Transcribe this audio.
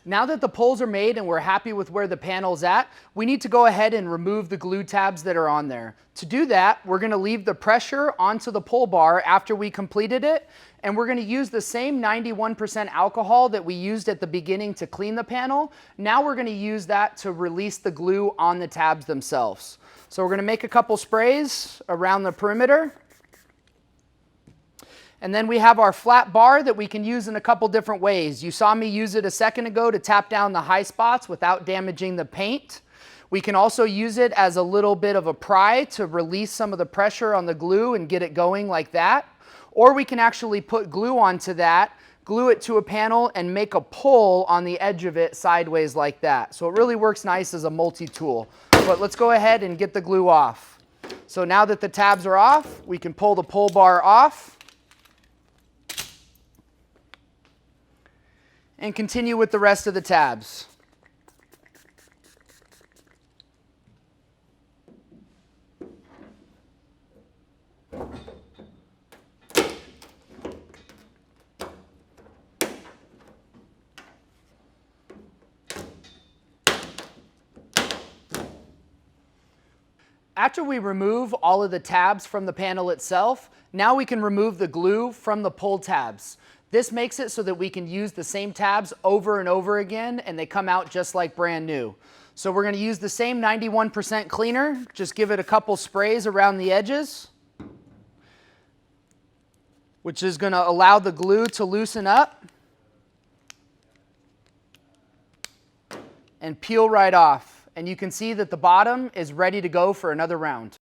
Now that the pulls are made and we're happy with where the panel's at, we need to go ahead and remove the glue tabs that are on there. To do that, we're going to leave the pressure onto the pull bar after we completed it, and we're going to use the same 91% alcohol that we used at the beginning to clean the panel. Now we're going to use that to release the glue on the tabs themselves. So we're going to make a couple sprays around the perimeter. And then we have our flat bar that we can use in a couple different ways. You saw me use it a second ago to tap down the high spots without damaging the paint. We can also use it as a little bit of a pry to release some of the pressure on the glue and get it going like that. Or we can actually put glue onto that, glue it to a panel, and make a pull on the edge of it sideways like that. So it really works nice as a multi-tool. But let's go ahead and get the glue off. So now that the tabs are off, we can pull the pull bar off and continue with the rest of the tabs. After we remove all of the tabs from the panel itself, now we can remove the glue from the pull tabs. This makes it so that we can use the same tabs over and over again, and they come out just like brand new. So we're going to use the same 91% cleaner, just give it a couple sprays around the edges, which is going to allow the glue to loosen up and peel right off. And you can see that the bottom is ready to go for another round.